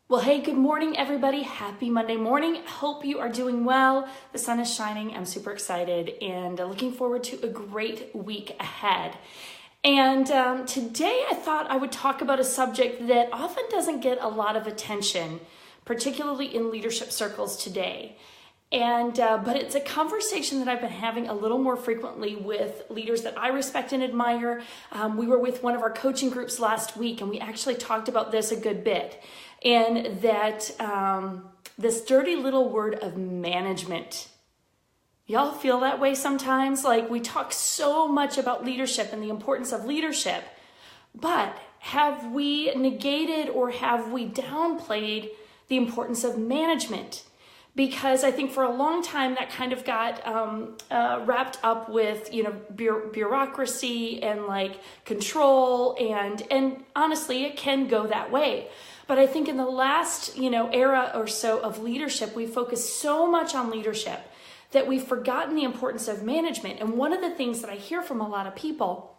Well, hey, good morning, everybody. Happy Monday morning. Hope you are doing well. The sun is shining. I'm super excited and looking forward to a great week ahead. And today I thought I would talk about a subject that often doesn't get a lot of attention, particularly in leadership circles today. But it's a conversation that I've been having a little more frequently with leaders that I respect and admire. We were with one of our coaching groups last week, and we actually talked about this a good bit. And that this dirty little word of management. Y'all feel that way sometimes? Like, we talk so much about leadership and the importance of leadership, but have we negated or have we downplayed the importance of management? Because I think for a long time that kind of got wrapped up with, bureaucracy and like control, and honestly, it can go that way. But I think in the last, era or so of leadership, we focused so much on leadership that we've forgotten the importance of management. And one of the things that I hear from a lot of people,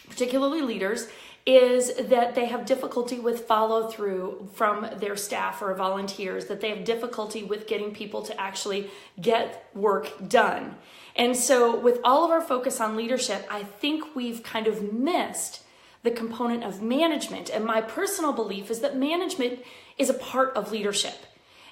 particularly leaders, is that they have difficulty with follow through from their staff or volunteers, that they have difficulty with getting people to actually get work done. And so with all of our focus on leadership, I think we've kind of missed the component of management. And my personal belief is that management is a part of leadership.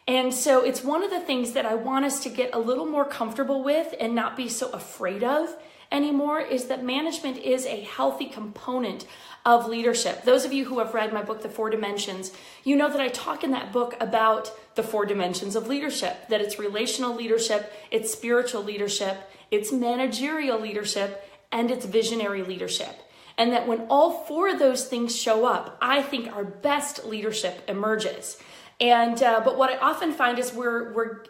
And so it's one of the things that I want us to get a little more comfortable with and not be so afraid of anymore, is that management is a healthy component of leadership. Those of you who have read my book, The 4 Dimensions, you know that I talk in that book about the 4 dimensions of leadership, that it's relational leadership, it's spiritual leadership, it's managerial leadership, and it's visionary leadership. And that when all 4 of those things show up, I think our best leadership emerges. But what I often find is we're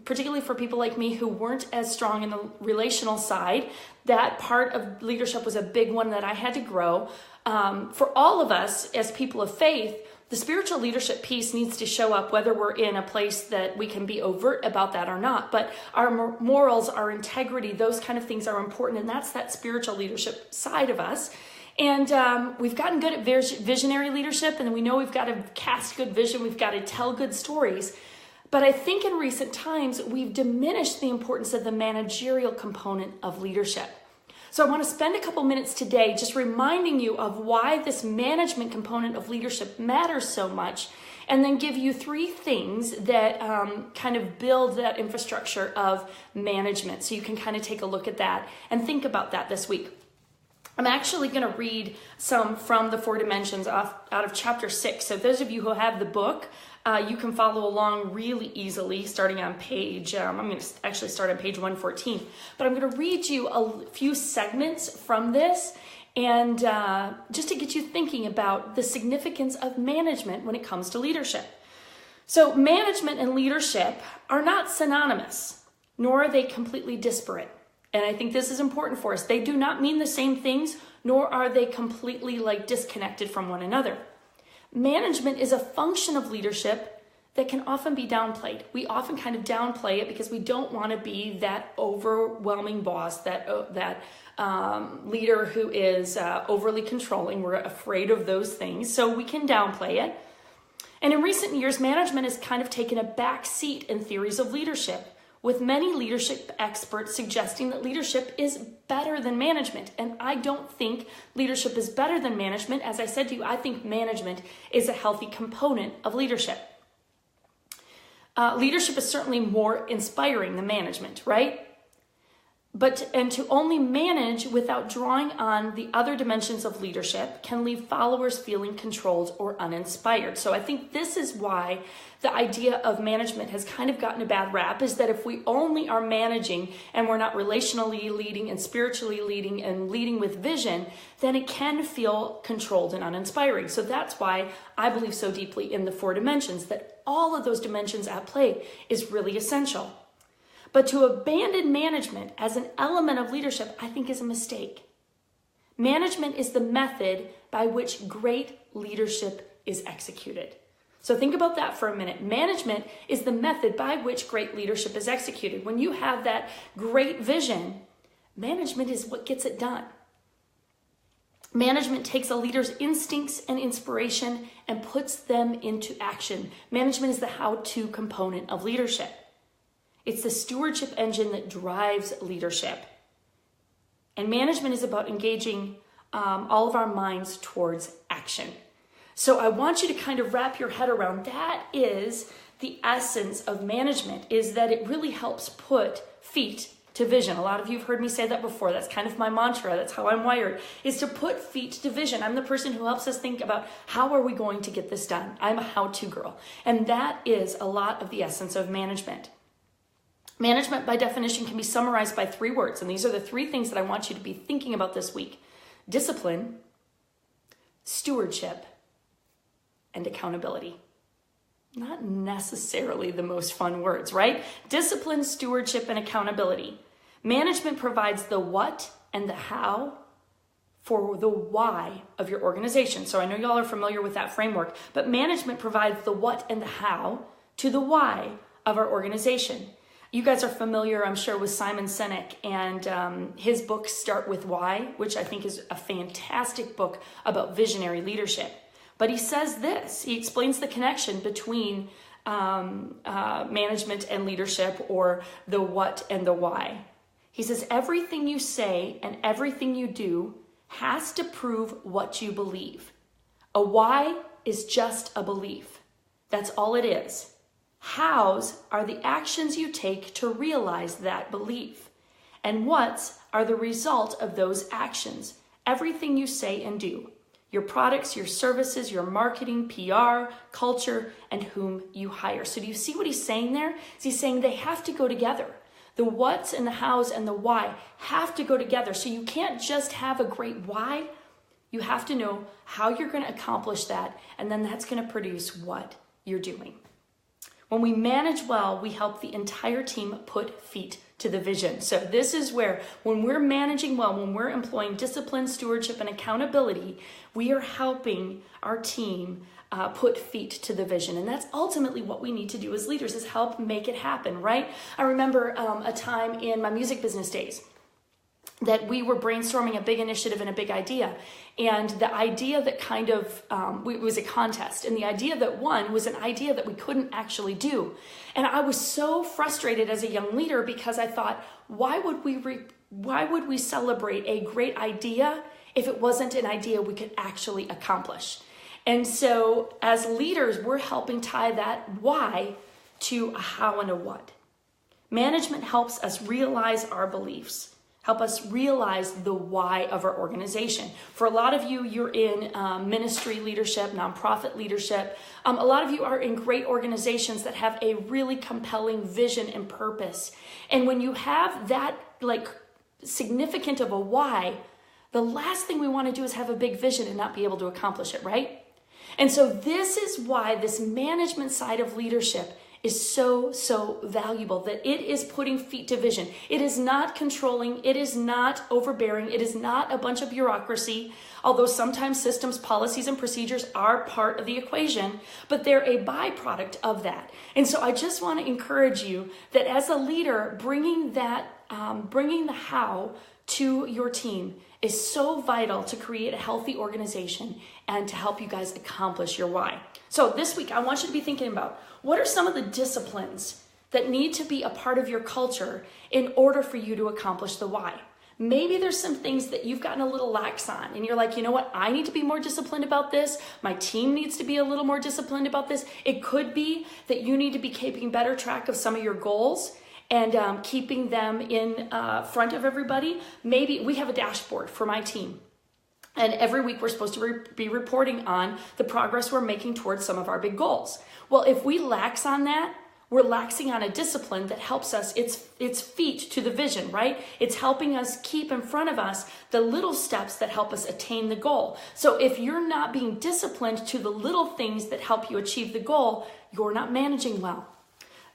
particularly for people like me who weren't as strong in the relational side, that part of leadership was a big one that I had to grow. For all of us as people of faith, the spiritual leadership piece needs to show up whether we're in a place that we can be overt about that or not. But our morals, our integrity, those kind of things are important. And that's that spiritual leadership side of us. And we've gotten good at visionary leadership. And we know we've got to cast good vision. We've got to tell good stories. But I think in recent times, we've diminished the importance of the managerial component of leadership. So I want to spend a couple minutes today just reminding you of why this management component of leadership matters so much, and then give you 3 things that kind of build that infrastructure of management, so you can kind of take a look at that and think about that this week. I'm actually going to read some from the 4 Dimensions out of chapter 6. So those of you who have the book, you can follow along really easily starting on page, I'm going to actually start on page 114. But I'm going to read you a few segments from this, and just to get you thinking about the significance of management when it comes to leadership. So management and leadership are not synonymous, nor are they completely disparate. And I think this is important for us. They do not mean the same things, nor are they completely disconnected from one another. Management is a function of leadership that can often be downplayed. We often kind of downplay it because we don't want to be that overwhelming boss, that leader who is overly controlling. We're afraid of those things, so we can downplay it. And in recent years, management has kind of taken a back seat in theories of leadership, with many leadership experts suggesting that leadership is better than management. And I don't think leadership is better than management. As I said to you, I think management is a healthy component of leadership. Leadership is certainly more inspiring than management, right? And to only manage without drawing on the other dimensions of leadership can leave followers feeling controlled or uninspired. So I think this is why the idea of management has kind of gotten a bad rap, is that if we only are managing and we're not relationally leading and spiritually leading and leading with vision, then it can feel controlled and uninspiring. So that's why I believe so deeply in the 4 dimensions, that all of those dimensions at play is really essential. But to abandon management as an element of leadership, I think, is a mistake. Management is the method by which great leadership is executed. So think about that for a minute. Management is the method by which great leadership is executed. When you have that great vision, management is what gets it done. Management takes a leader's instincts and inspiration and puts them into action. Management is the how-to component of leadership. It's the stewardship engine that drives leadership. And management is about engaging all of our minds towards action. So I want you to kind of wrap your head around that. Is the essence of management, is that it really helps put feet to vision. A lot of you have heard me say that before. That's kind of my mantra. That's how I'm wired, is to put feet to vision. I'm the person who helps us think about how are we going to get this done. I'm a how-to girl. And that is a lot of the essence of management. Management, by definition, can be summarized by 3 words. And these are the 3 things that I want you to be thinking about this week: discipline, stewardship, and accountability. Not necessarily the most fun words, right? Discipline, stewardship, and accountability. Management provides the what and the how for the why of your organization. So I know y'all are familiar with that framework, but management provides the what and the how to the why of our organization. You guys are familiar, I'm sure, with Simon Sinek and his book, Start With Why, which I think is a fantastic book about visionary leadership. But he says this, he explains the connection between management and leadership, or the what and the why. He says, everything you say and everything you do has to prove what you believe. A why is just a belief. That's all it is. Hows are the actions you take to realize that belief. And whats are the result of those actions. Everything you say and do. Your products, your services, your marketing, PR, culture, and whom you hire. So do you see what he's saying there? He's saying they have to go together. The whats and the hows and the why have to go together. So you can't just have a great why. You have to know how you're going to accomplish that, and then that's going to produce what you're doing. When we manage well, we help the entire team put feet to the vision. So this is where, when we're managing well, when we're employing discipline, stewardship, and accountability, we are helping our team put feet to the vision. And that's ultimately what we need to do as leaders, is help make it happen, right? I remember a time in my music business days that we were brainstorming a big initiative and a big idea. And the idea that kind of, it was a contest. And the idea that won was an idea that we couldn't actually do. And I was so frustrated as a young leader, because I thought, why would we celebrate a great idea if it wasn't an idea we could actually accomplish? And so as leaders, we're helping tie that why to a how and a what. Management helps us realize our beliefs. Help us realize the why of our organization. For a lot of you, you're in ministry leadership, nonprofit leadership. A lot of you are in great organizations that have a really compelling vision and purpose. And when you have that significant of a why, the last thing we want to do is have a big vision and not be able to accomplish it, right? And so this is why this management side of leadership is so valuable, that it is putting feet to vision. It is not controlling. It is not overbearing. It is not a bunch of bureaucracy, although sometimes systems, policies, and procedures are part of the equation, but they're a byproduct of that. And so I just want to encourage you that as a leader, bringing the how to your team is so vital to create a healthy organization and to help you guys accomplish your why. So this week, I want you to be thinking about, what are some of the disciplines that need to be a part of your culture in order for you to accomplish the why? Maybe there's some things that you've gotten a little lax on, and you're like, you know what? I need to be more disciplined about this. My team needs to be a little more disciplined about this. It could be that you need to be keeping better track of some of your goals and keeping them in front of everybody. Maybe we have a dashboard for my team. And every week we're supposed to be reporting on the progress we're making towards some of our big goals. Well, if we lax on that, we're laxing on a discipline that helps us, it's feet to the vision, right? It's helping us keep in front of us the little steps that help us attain the goal. So if you're not being disciplined to the little things that help you achieve the goal, you're not managing well.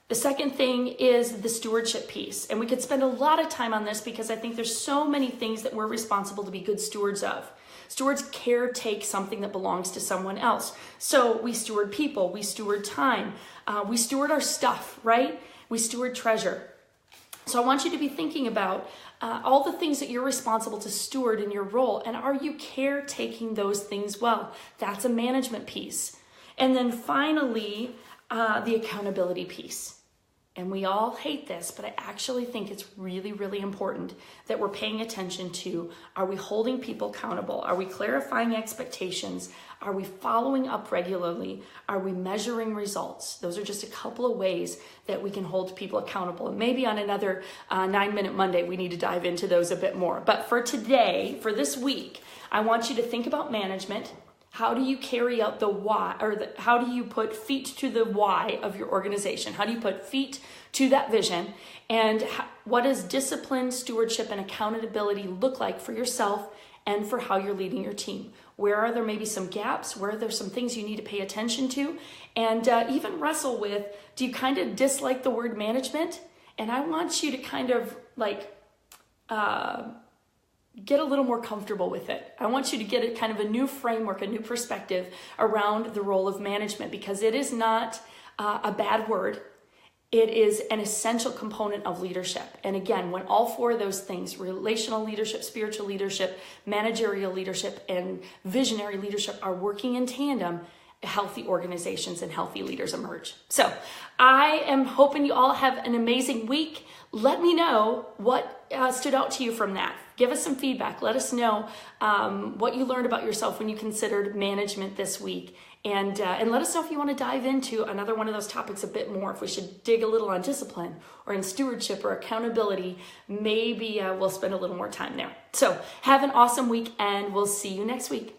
The second thing is the stewardship piece. And we could spend a lot of time on this, because I think there's so many things that we're responsible to be good stewards of. Stewards caretake something that belongs to someone else. So we steward people, we steward time, we steward our stuff, right? We steward treasure. So I want you to be thinking about all the things that you're responsible to steward in your role, and are you caretaking those things well? That's a management piece. And then finally, the accountability piece. And we all hate this, but I actually think it's really, really important that we're paying attention to, are we holding people accountable? Are we clarifying expectations? Are we following up regularly? Are we measuring results? Those are just a couple of ways that we can hold people accountable. And maybe on another 9-Minute Monday, we need to dive into those a bit more. But for today, for this week, I want you to think about management. How do you carry out the why, or how do you put feet to the why of your organization? How do you put feet to that vision? And what does discipline, stewardship, and accountability look like for yourself and for how you're leading your team? Where are there maybe some gaps? Where are there some things you need to pay attention to? And even wrestle with, do you kind of dislike the word management? And I want you to kind of like, get a little more comfortable with it. I want you to get a kind of a new framework, a new perspective around the role of management, because it is not a bad word. It is an essential component of leadership. And again, when all four of those things, relational leadership, spiritual leadership, managerial leadership, and visionary leadership are working in tandem, healthy organizations and healthy leaders emerge. So I am hoping you all have an amazing week. Let me know what stood out to you from that. Give us some feedback. Let us know what you learned about yourself when you considered management this week. And let us know if you want to dive into another one of those topics a bit more, if we should dig a little on discipline or in stewardship or accountability. Maybe we'll spend a little more time there. So have an awesome week, and we'll see you next week.